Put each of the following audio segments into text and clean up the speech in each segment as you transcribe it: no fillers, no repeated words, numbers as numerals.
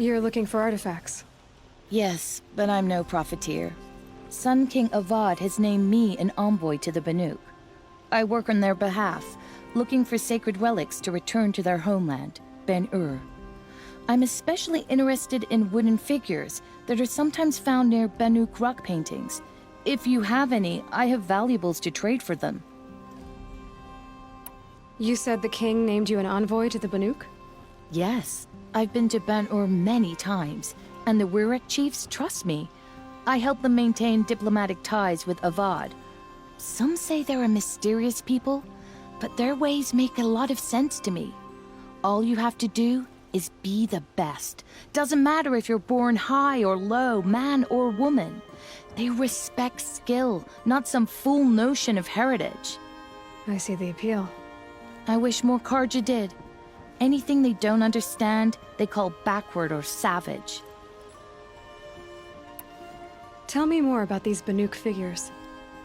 You're looking for artifacts. Yes, but I'm no profiteer. Sun King Avad has named me an envoy to the Banuk. I work on their behalf, looking for sacred relics to return to their homeland, Ben-Ur. I'm especially interested in wooden figures that are sometimes found near Banuk rock paintings. If you have any, I have valuables to trade for them. You said the king named you an envoy to the Banuk? Yes, I've been to Ben-Ur many times, and the Wirek chiefs trust me. I help them maintain diplomatic ties with Avad. Some say they're a mysterious people, but their ways make a lot of sense to me. All you have to do is be the best. Doesn't matter if you're born high or low, man or woman. They respect skill, not some fool notion of heritage. I see the appeal. I wish more Karja did. Anything they don't understand, they call backward or savage. Tell me more about these Banuk figures.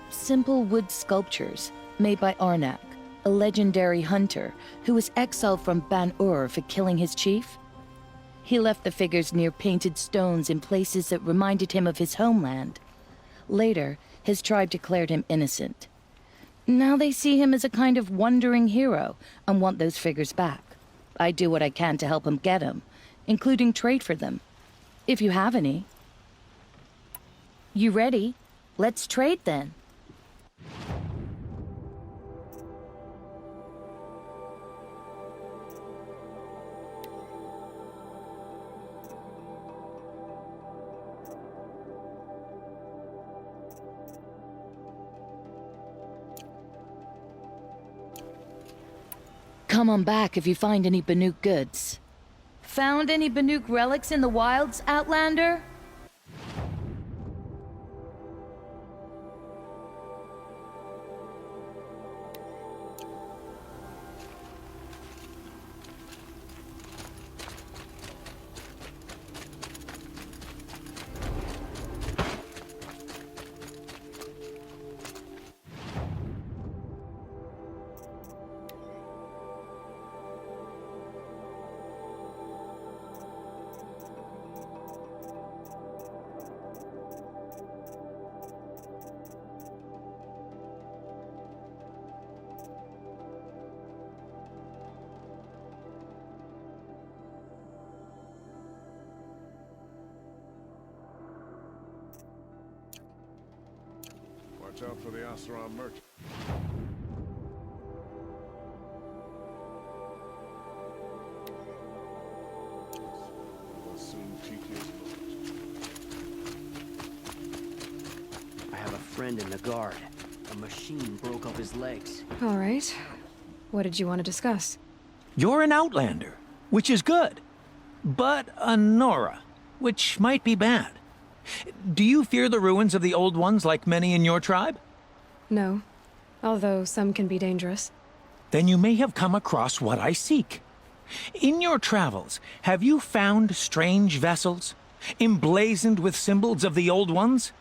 Simple wood sculptures made by Arnak, a legendary hunter who was exiled from Ban-Ur for killing his chief. He left the figures near painted stones in places that reminded him of his homeland. Later, his tribe declared him innocent. Now they see him as a kind of wandering hero and want those figures back. I do what I can to help him get them, including trade for them, if you have any. You ready? Let's trade then. Come on back if you find any Banuk goods. Found any Banuk relics in the wilds, Outlander? Watch out for the Asaran merchant. Will soon cheat his lord. I have a friend in the guard. A machine broke up his legs. All right. What did you want to discuss? You're an outlander, which is good. But a Nora, which might be bad. Do you fear the ruins of the Old Ones like many in your tribe? No. Although some can be dangerous. Then you may have come across what I seek. In your travels, have you found strange vessels, emblazoned with symbols of the Old Ones?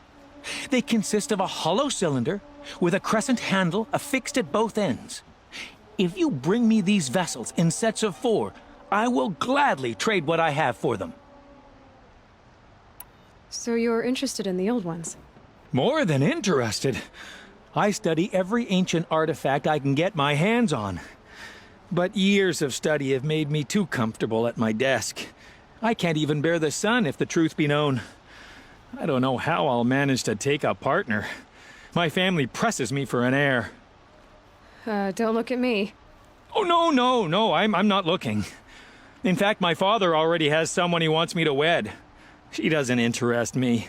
They consist of a hollow cylinder with a crescent handle affixed at both ends. If you bring me these vessels in sets of 4, I will gladly trade what I have for them. So you're interested in the old ones? More than interested. I study every ancient artifact I can get my hands on. But years of study have made me too comfortable at my desk. I can't even bear the sun, if the truth be known. I don't know how I'll manage to take a partner. My family presses me for an heir. Don't look at me. Oh, no, I'm not looking. In fact, my father already has someone he wants me to wed. She doesn't interest me.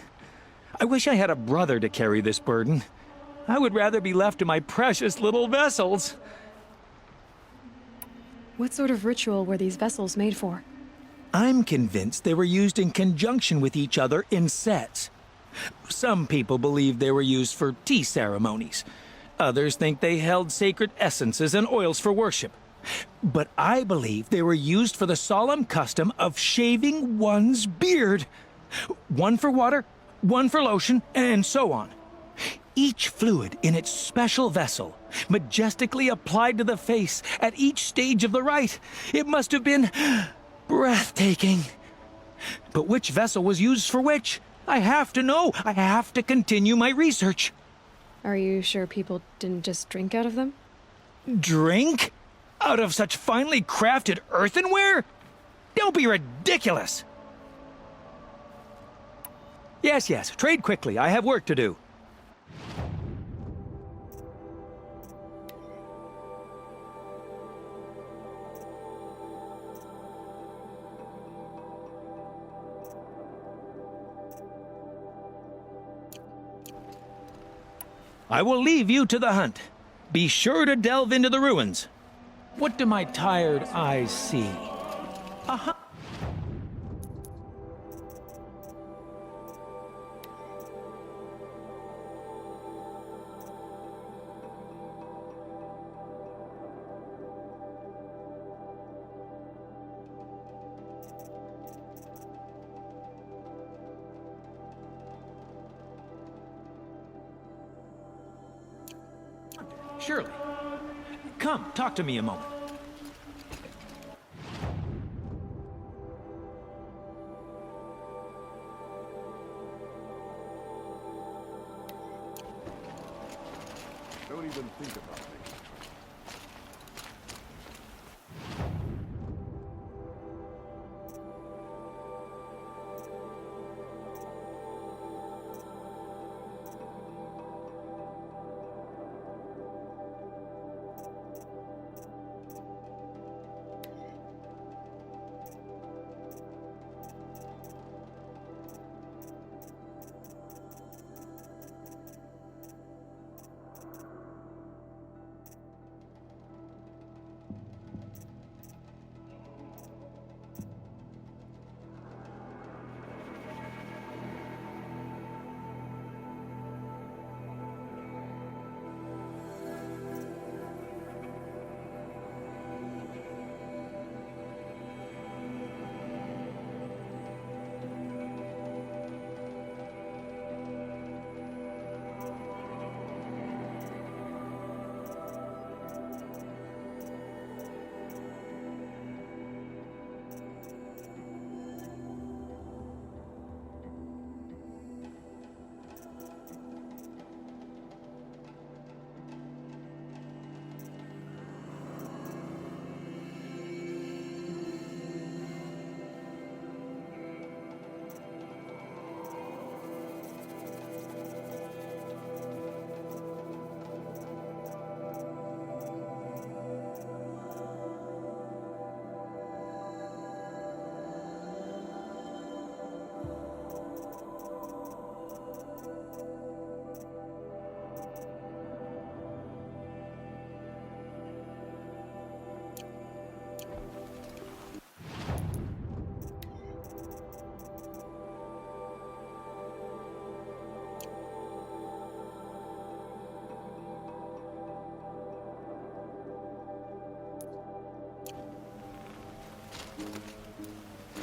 I wish I had a brother to carry this burden. I would rather be left to my precious little vessels. What sort of ritual were these vessels made for? I'm convinced they were used in conjunction with each other in sets. Some people believe they were used for tea ceremonies. Others think they held sacred essences and oils for worship. But I believe they were used for the solemn custom of shaving one's beard. One for water, one for lotion, and so on. Each fluid in its special vessel, majestically applied to the face at each stage of the rite. It must have been breathtaking. But which vessel was used for which? I have to know. I have to continue my research. Are you sure people didn't just drink out of them? Drink? Out of such finely crafted earthenware? Don't be ridiculous! Yes, yes, trade quickly. I have work to do. I will leave you to the hunt. Be sure to delve into the ruins. What do my tired eyes see? Aha! Surely. Come, talk to me a moment. Don't even think about me.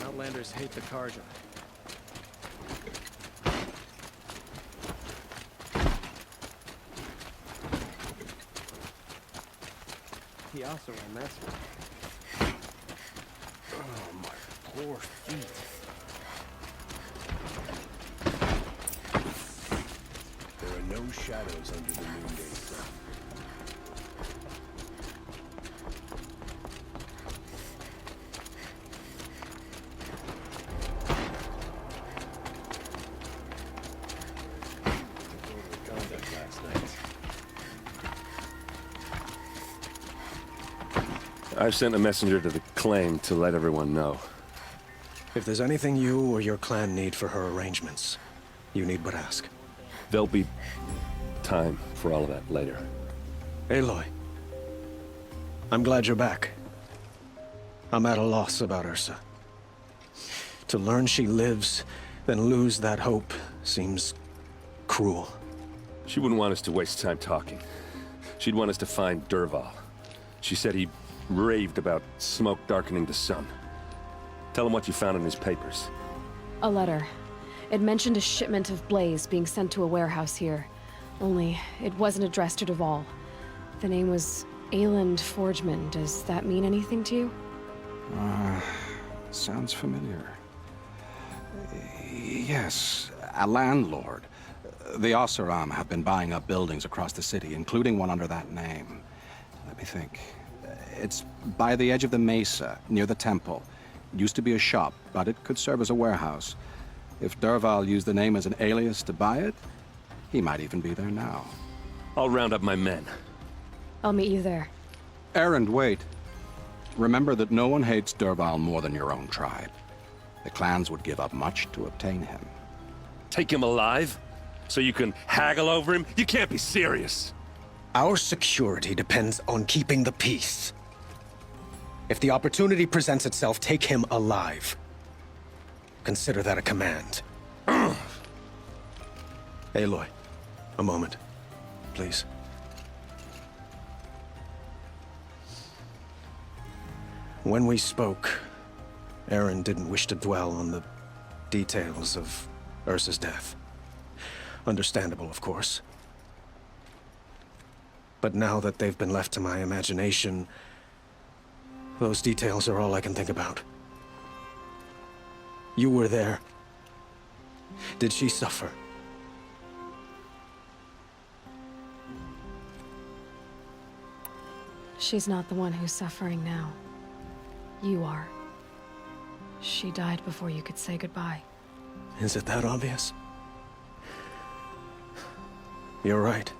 Outlanders hate the Karja. He also ran that way. Oh, my poor feet. There are no shadows under the noonday sun. I've sent a messenger to the claim to let everyone know. If there's anything you or your clan need for her arrangements, you need but ask. There'll be time for all of that later. Aloy, I'm glad you're back. I'm at a loss about Ursa. To learn she lives, then lose that hope seems cruel. She wouldn't want us to waste time talking. She'd want us to find Dervahl. She said he raved about smoke darkening the sun. Tell him what you found in his papers. A letter. It mentioned a shipment of blaze being sent to a warehouse here. Only, it wasn't addressed to Dervahl. The name was Ayland Forgeman. Does that mean anything to you? Sounds familiar. Yes, a landlord. The Oseram have been buying up buildings across the city, including one under that name. Let me think. It's by the edge of the mesa, near the temple. It used to be a shop, but it could serve as a warehouse. If Derval used the name as an alias to buy it, he might even be there now. I'll round up my men. I'll meet you there. Erend, wait. Remember that no one hates Derval more than your own tribe. The clans would give up much to obtain him. Take him alive? So you can haggle over him? You can't be serious. Our security depends on keeping the peace. If the opportunity presents itself, take him alive. Consider that a command. Aloy, a moment, please. When we spoke, Erend didn't wish to dwell on the details of Ursa's death. Understandable, of course. But now that they've been left to my imagination, those details are all I can think about. You were there. Did she suffer? She's not the one who's suffering now. You are. She died before you could say goodbye. Is it that obvious? You're right.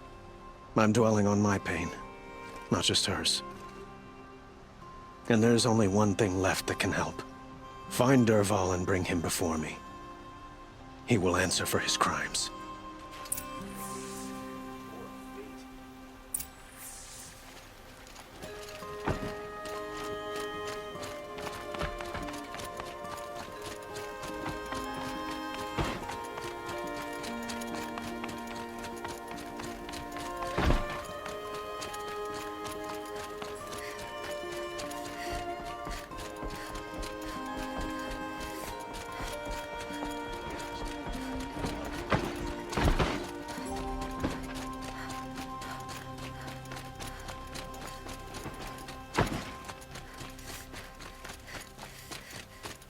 I'm dwelling on my pain, not just hers. And there's only one thing left that can help. Find Derval and bring him before me. He will answer for his crimes.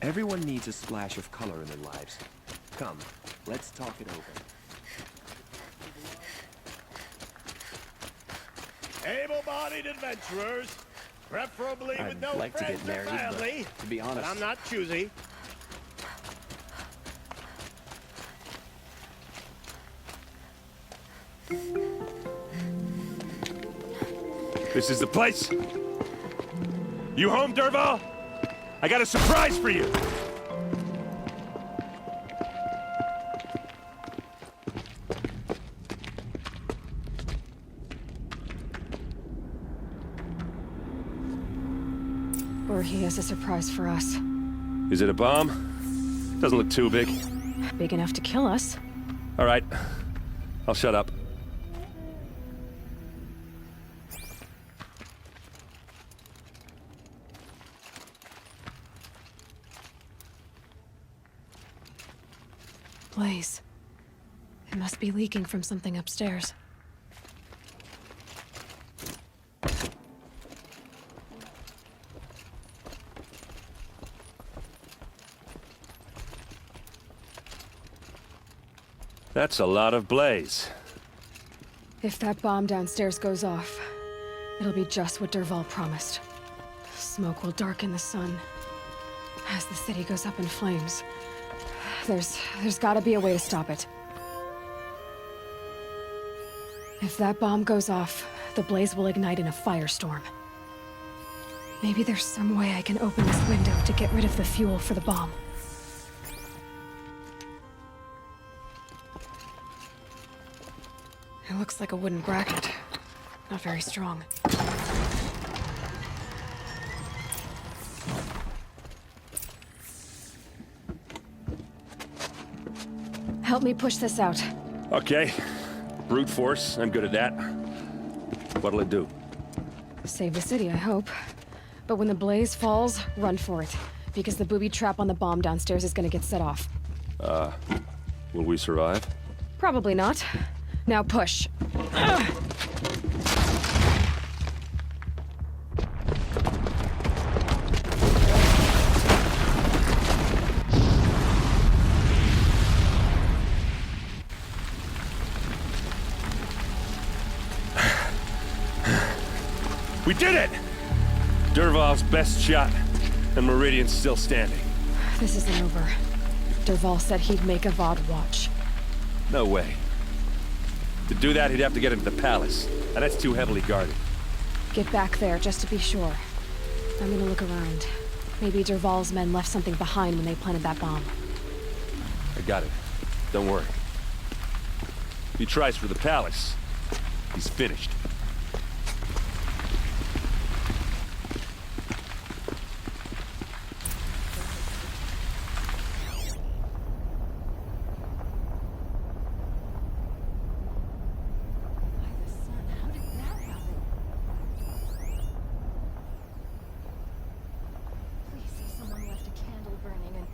Everyone needs a splash of color in their lives. Come, let's talk it over. Able-bodied adventurers, preferably with I'd no like to friends get married, or family. but to be honest, I'm not choosy. This is the place? You home, Derval? I got a surprise for you! Or he has a surprise for us. Is it a bomb? Doesn't look too big. Big enough to kill us. All right. I'll shut up. Blaze. It must be leaking from something upstairs. That's a lot of blaze. If that bomb downstairs goes off, it'll be just what Derval promised. Smoke will darken the sun as the city goes up in flames. There's gotta be a way to stop it. If that bomb goes off, the blaze will ignite in a firestorm. Maybe there's some way I can open this window to get rid of the fuel for the bomb. It looks like a wooden bracket. Not very strong. Help me push this out. Okay. Brute force, I'm good at that. What'll it do? Save the city, I hope. But when the blaze falls, run for it. Because the booby trap on the bomb downstairs is gonna get set off. Will we survive? Probably not. Now push. Ugh. We did it! Dervahl's best shot, and Meridian's still standing. This isn't over. Dervahl said he'd make Avad watch. No way. To do that, he'd have to get into the palace, and that's too heavily guarded. Get back there, just to be sure. I'm gonna look around. Maybe Dervahl's men left something behind when they planted that bomb. I got it. Don't worry. If he tries for the palace, he's finished.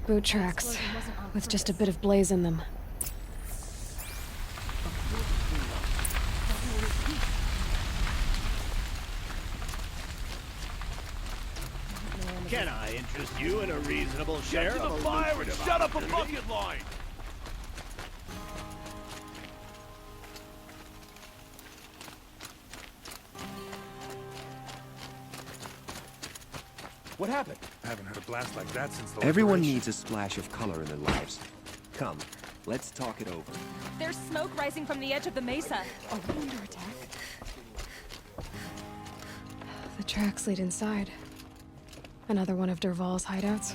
Boot tracks, with just a bit of blaze in them. Can I interest you in a reasonable share of the fire and shut up a bucket line? What happened? I haven't heard a blast like that since the Everyone liberation. needs a splash of color in their lives. Come, let's talk it over. There's smoke rising from the edge of the mesa. Are we under attack? The tracks lead inside. Another one of Dervahl's hideouts.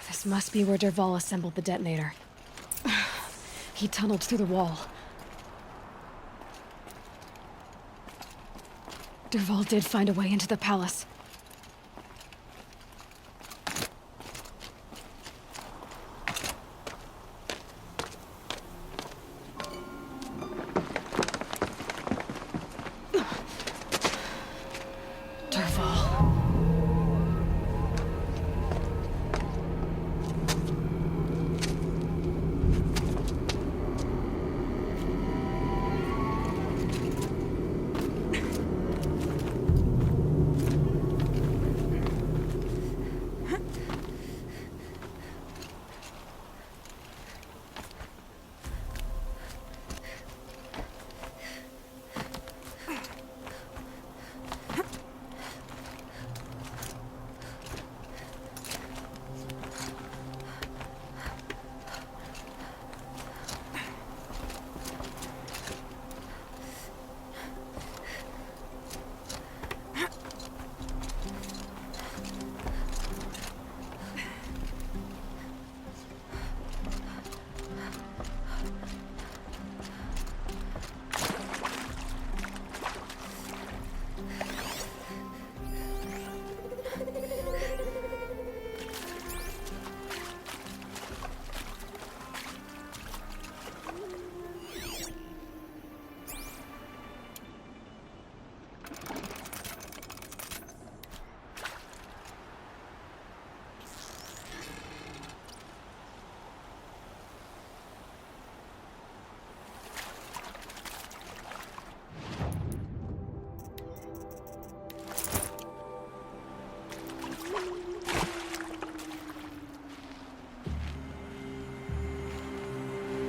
This must be where Dervahl assembled the detonator. He tunneled through the wall. Dervahl did find a way into the palace. Dervahl.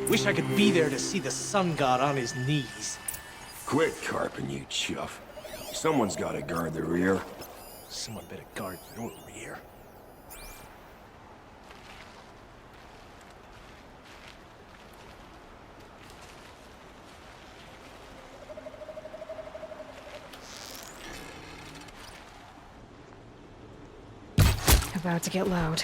Wish I could be there to see the sun god on his knees. Quit carping, you chuff. Someone's gotta guard the rear. Someone better guard your rear. About to get loud.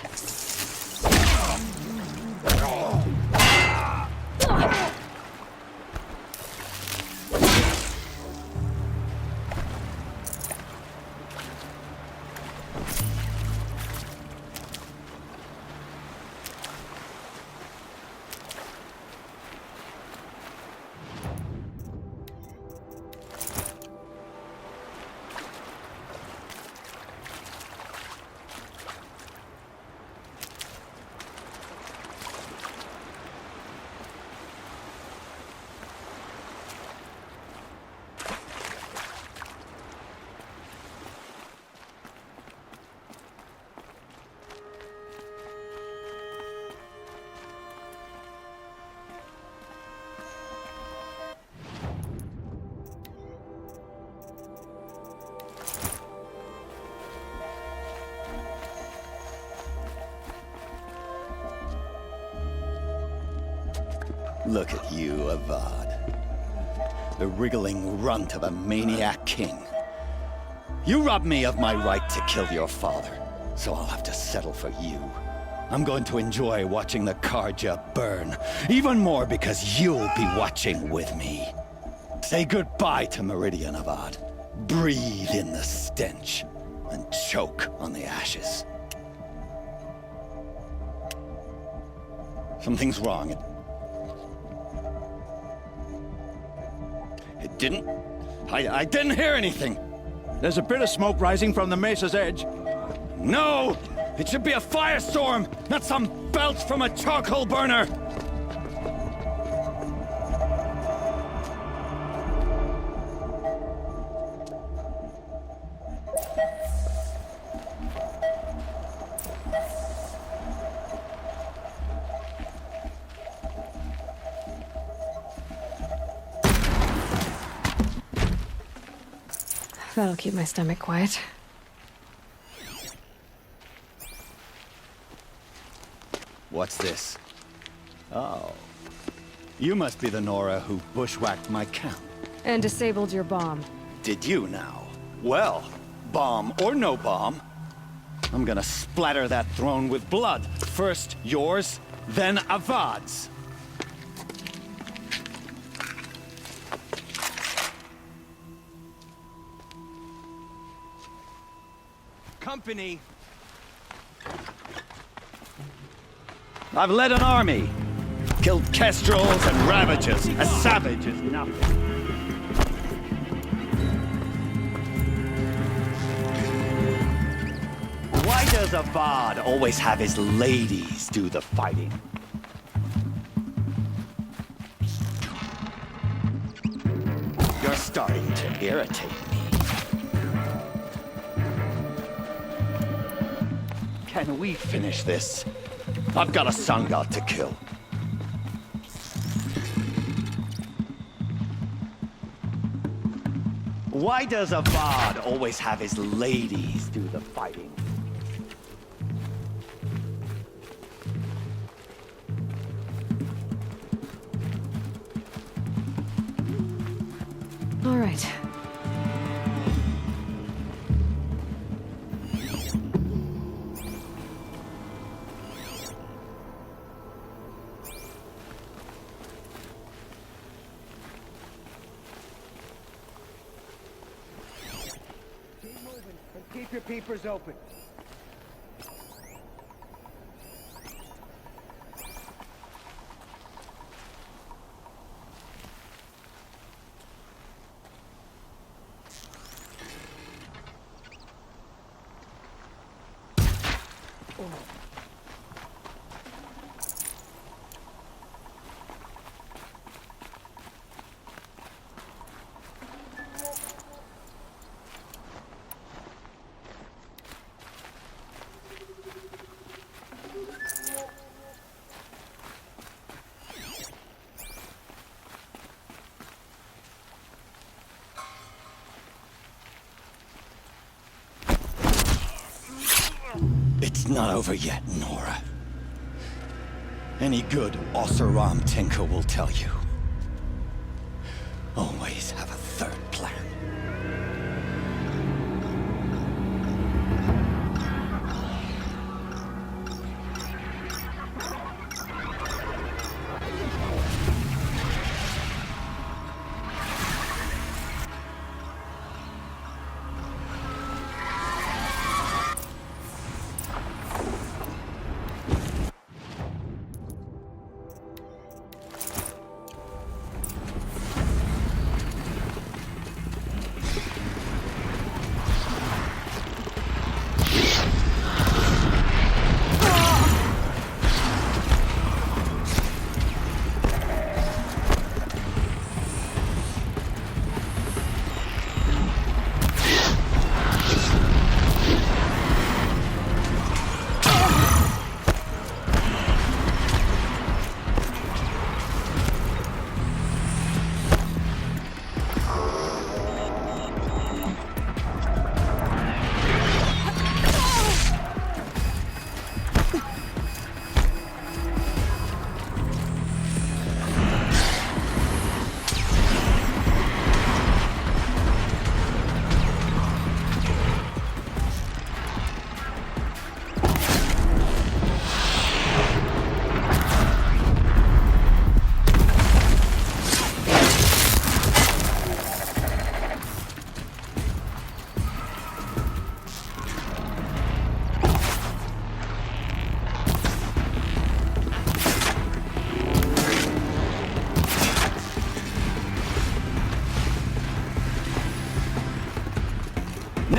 Look at you, Avad. The wriggling runt of a maniac king. You robbed me of my right to kill your father, so I'll have to settle for you. I'm going to enjoy watching the Karja burn, even more because you'll be watching with me. Say goodbye to Meridian, Avad. Breathe in the stench, and choke on the ashes. Something's wrong. It didn't... I didn't hear anything. There's a bit of smoke rising from the mesa's edge. No! It should be a firestorm, not some belch from a charcoal burner! That'll keep my stomach quiet. What's this? Oh. You must be the Nora who bushwhacked my camp. And disabled your bomb. Did you now? Well, bomb or no bomb, I'm gonna splatter that throne with blood. First yours, then Avad's. Company. I've led an army. Killed kestrels and ravages. A savage is nothing. Why does Avad always have his ladies do the fighting? You're starting to irritate me. Can we finish this? I've got a sun god to kill. Why does Avad always have his ladies do the fighting? All right. Keep your peepers open. It's not over yet, Nora. Any good Oseram tinker will tell you. Always have a third plan.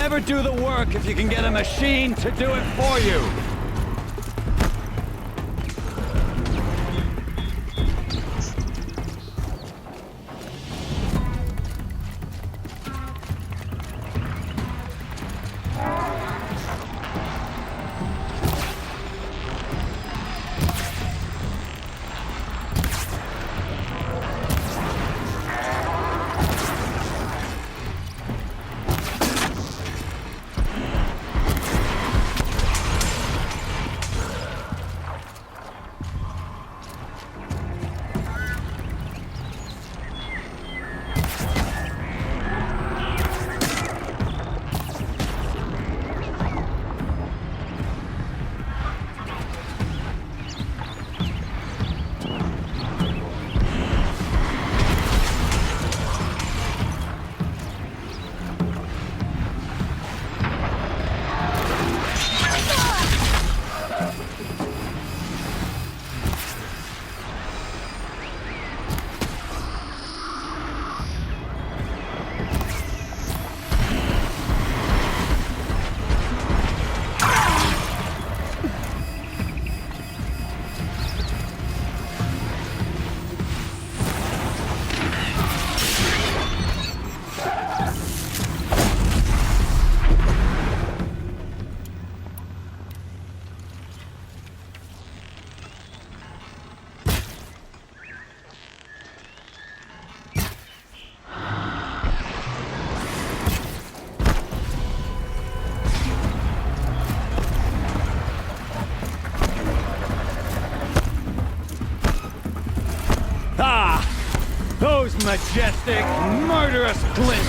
Never do the work if you can get a machine to do it for you. Those majestic, murderous glint.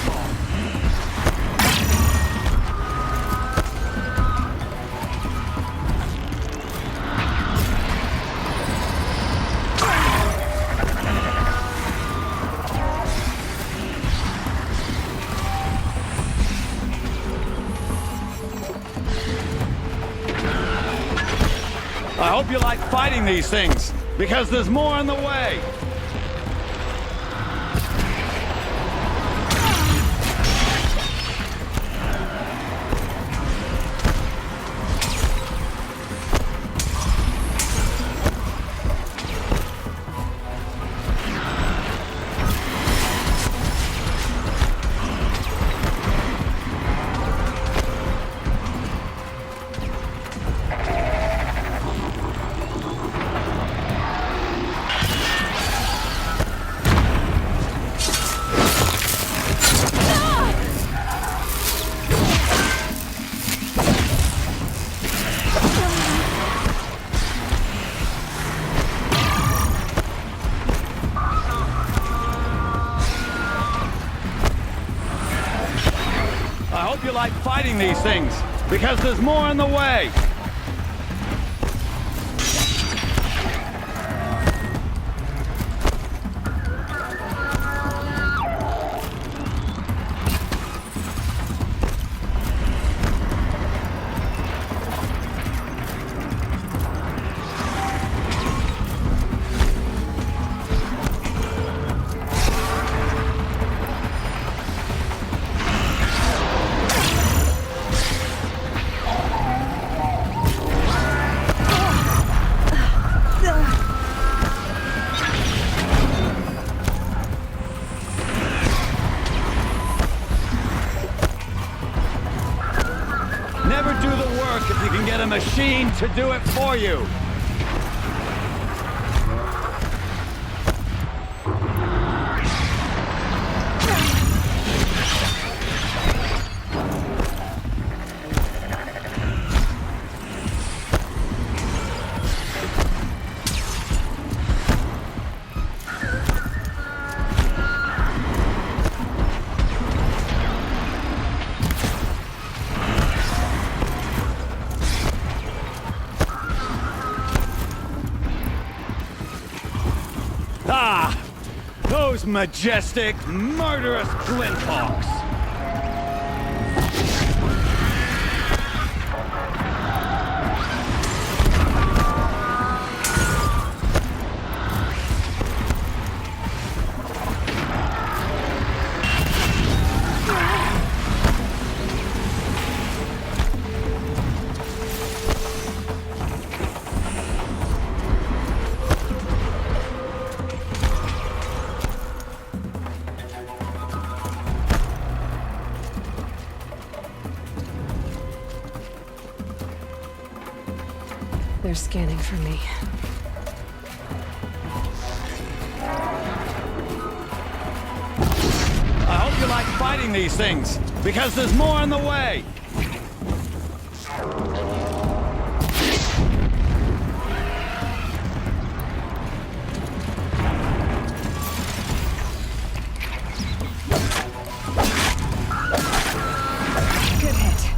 I hope you like fighting these things, because there's more on the way. I hope you like fighting these things, because there's more on the way. Never do the work if you can get a machine to do it for you. Ah! Those majestic, murderous glinthawks! They're scanning for me. I hope you like fighting these things, because there's more on the way! Good hit.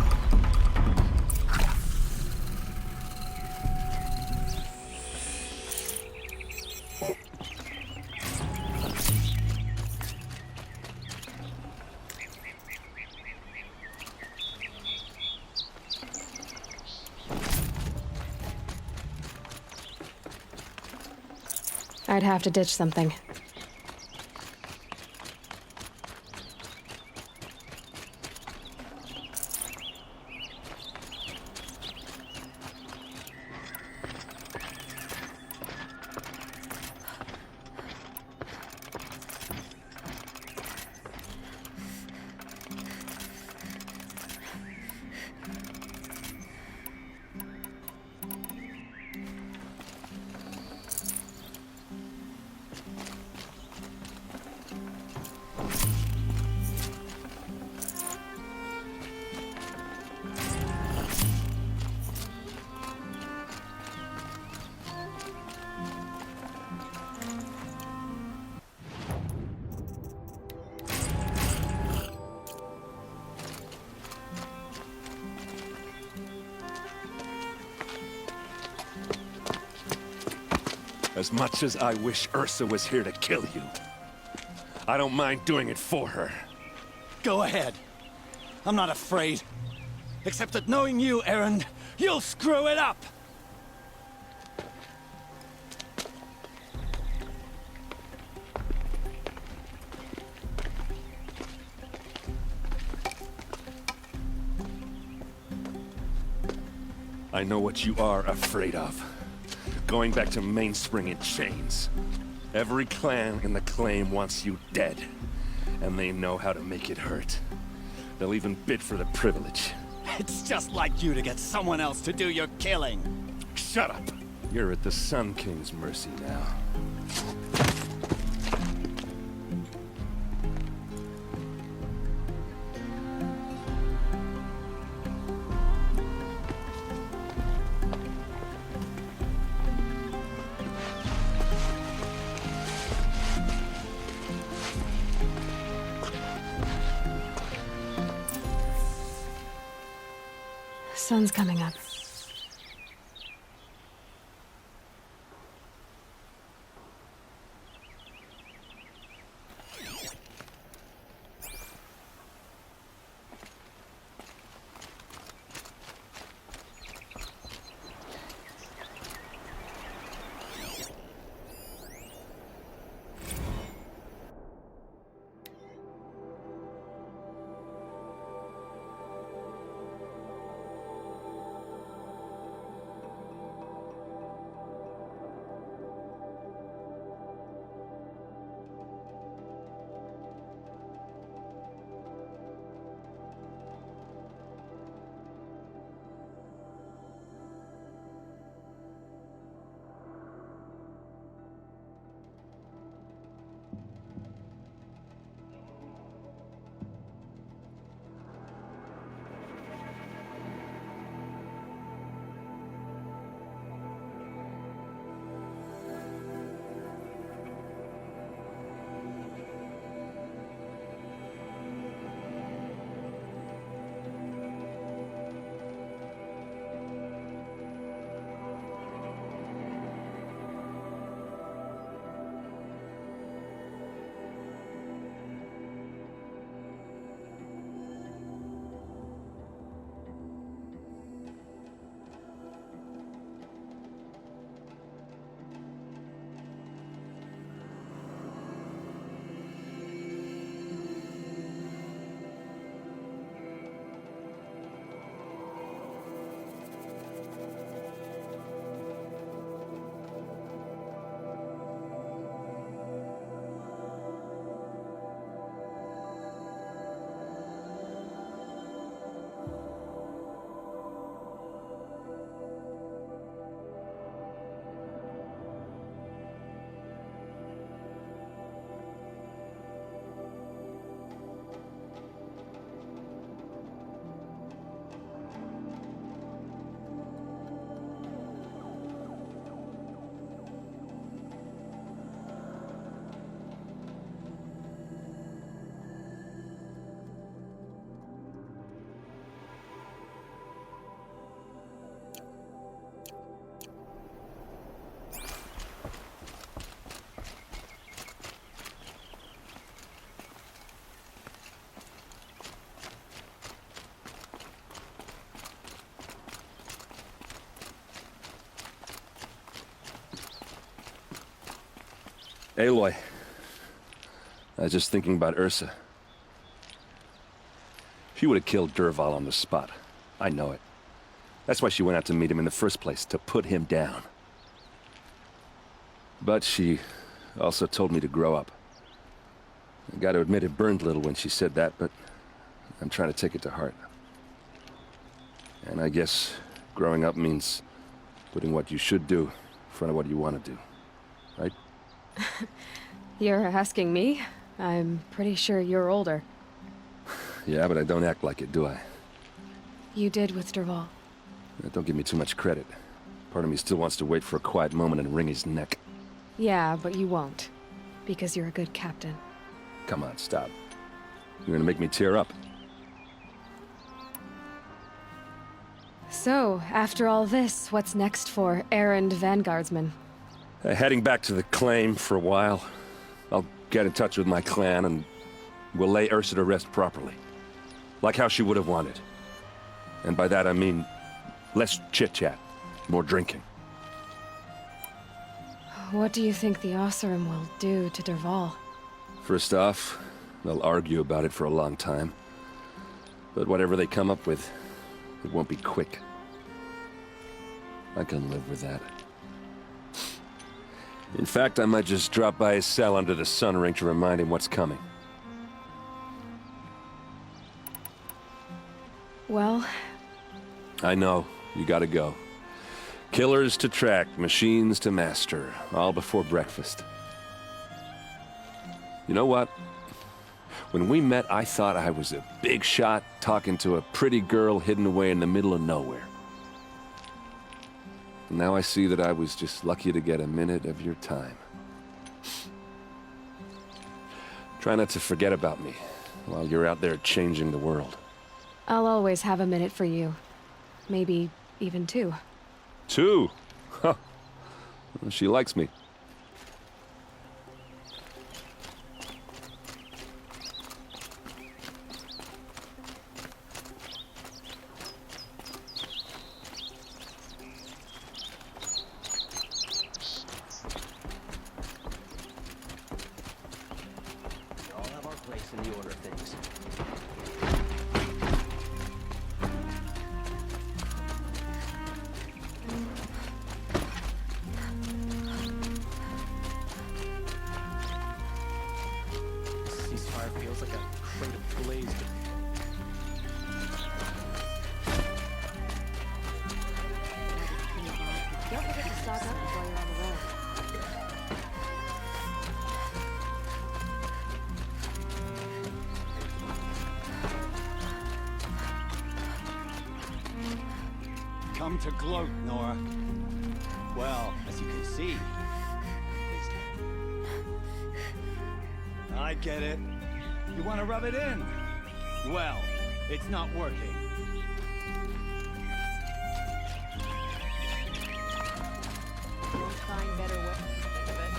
I'd have to ditch something. As much as I wish Ursa was here to kill you, I don't mind doing it for her. Go ahead. I'm not afraid. Except that knowing you, Erend, you'll screw it up! I know what you are afraid of. Going back to Mainspring in chains. Every clan in the claim wants you dead. And they know how to make it hurt. They'll even bid for the privilege. It's just like you to get someone else to do your killing. Shut up! You're at the Sun King's mercy now. Sun's coming up. Aloy, I was just thinking about Ursa. She would have killed Dervahl on the spot. I know it. That's why she went out to meet him in the first place, to put him down. But she also told me to grow up. I gotta admit it burned a little when she said that, but I'm trying to take it to heart. And I guess growing up means putting what you should do in front of what you want to do. Right? You're asking me? I'm pretty sure you're older. Yeah, but I don't act like it, do I? You did with Dervahl. Don't give me too much credit. Part of me still wants to wait for a quiet moment and wring his neck. Yeah, but you won't. Because you're a good captain. Come on, stop. You're gonna make me tear up. So, after all this, what's next for errand vanguardsman? Heading back to the claim for a while. I'll get in touch with my clan and we'll lay Ursa to rest properly. Like how she would have wanted. And by that I mean less chit-chat, more drinking. What do you think the Oseram will do to Dervahl? First off, they'll argue about it for a long time. But whatever they come up with, it won't be quick. I can live with that. In fact, I might just drop by his cell under the sun ring to remind him what's coming. Well... I know. You gotta go. Killers to track, machines to master, all before breakfast. You know what? When we met, I thought I was a big shot talking to a pretty girl hidden away in the middle of nowhere. Now I see that I was just lucky to get a minute of your time. Try not to forget about me while you're out there changing the world. I'll always have a minute for you. Maybe even two. Two? Huh. Well, she likes me. In the order of things. Ceasefire feels like a crate of glazed. Don't forget to stock up while you're on the road. Come to gloat, Nora. Well, as you can see... I get it. You want to rub it in? Well, it's not working. You'll find better way of it.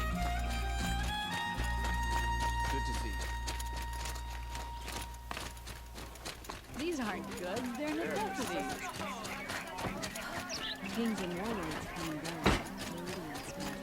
Good to see you. These aren't good. They're necessities. Kings and warlords come and go. Meridians come and go.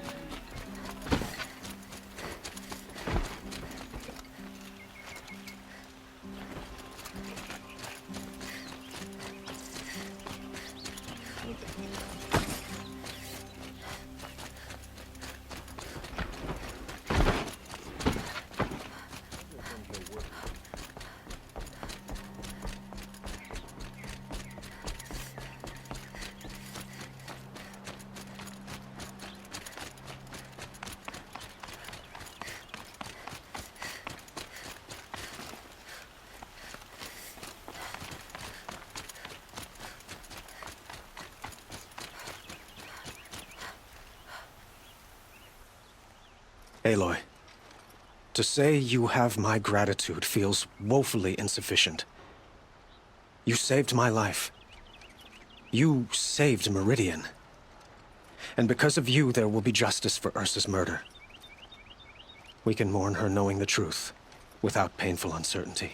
Aloy, to say you have my gratitude feels woefully insufficient. You saved my life. You saved Meridian. And because of you, there will be justice for Ursa's murder. We can mourn her knowing the truth, without painful uncertainty.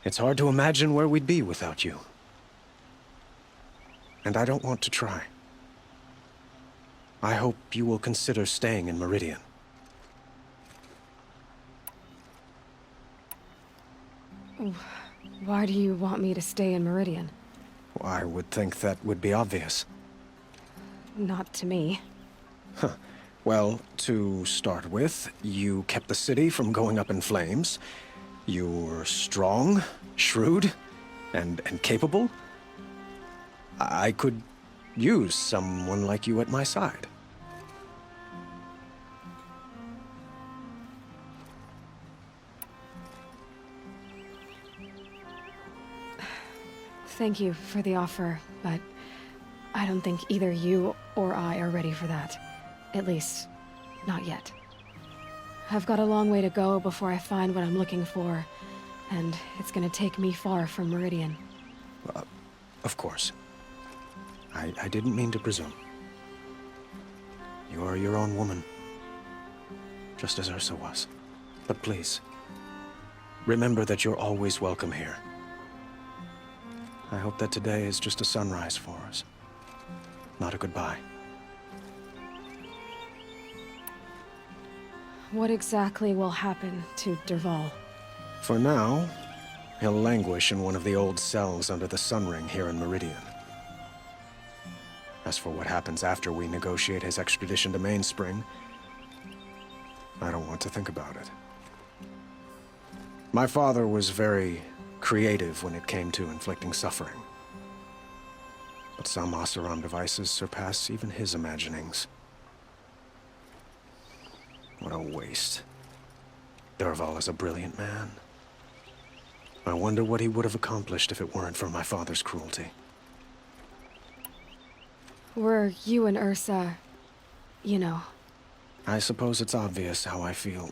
It's hard to imagine where we'd be without you. And I don't want to try. I hope you will consider staying in Meridian. Why do you want me to stay in Meridian? I would think that would be obvious. Not to me. Huh. Well, to start with, you kept the city from going up in flames. You were strong, shrewd, and capable. I could use someone like you at my side. Thank you for the offer, but I don't think either you or I are ready for that. At least, not yet. I've got a long way to go before I find what I'm looking for, and it's gonna take me far from Meridian. Of course. I didn't mean to presume. You are your own woman, just as Ursa was. But please, remember that you're always welcome here. I hope that today is just a sunrise for us, not a goodbye. What exactly will happen to Dervahl? For now, he'll languish in one of the old cells under the Sun Ring here in Meridian. As for what happens after we negotiate his extradition to Mainspring, I don't want to think about it. My father was very creative when it came to inflicting suffering. But some Oseram devices surpass even his imaginings. What a waste. Dervahl is a brilliant man. I wonder what he would have accomplished if it weren't for my father's cruelty. Were you and Ursa, you know? I suppose it's obvious how I feel...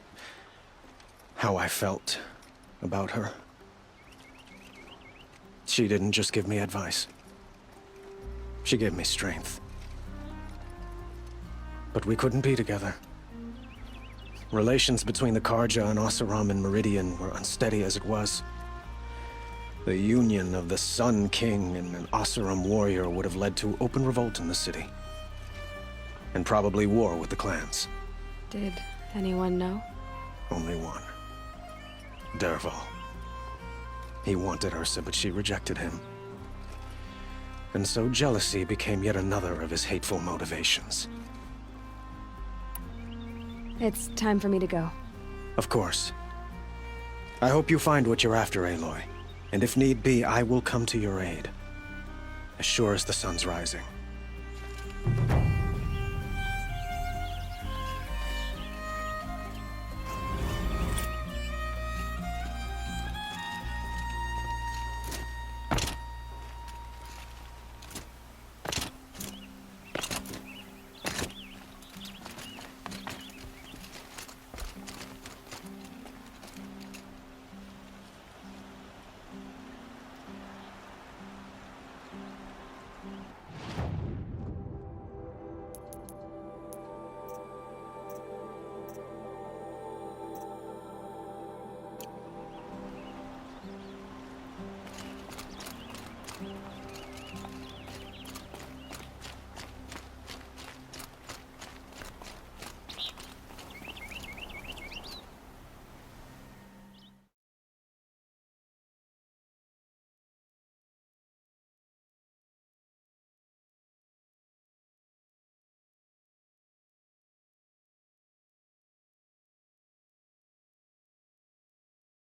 how I felt about her. She didn't just give me advice. She gave me strength. But we couldn't be together. Relations between the Karja and Oseram in Meridian were unsteady as it was. The union of the Sun King and an Oseram warrior would have led to open revolt in the city. And probably war with the clans. Did anyone know? Only one. Dervahl. He wanted Ursa, but she rejected him. And so jealousy became yet another of his hateful motivations. It's time for me to go. Of course. I hope you find what you're after, Aloy. And if need be, I will come to your aid. As sure as the sun's rising.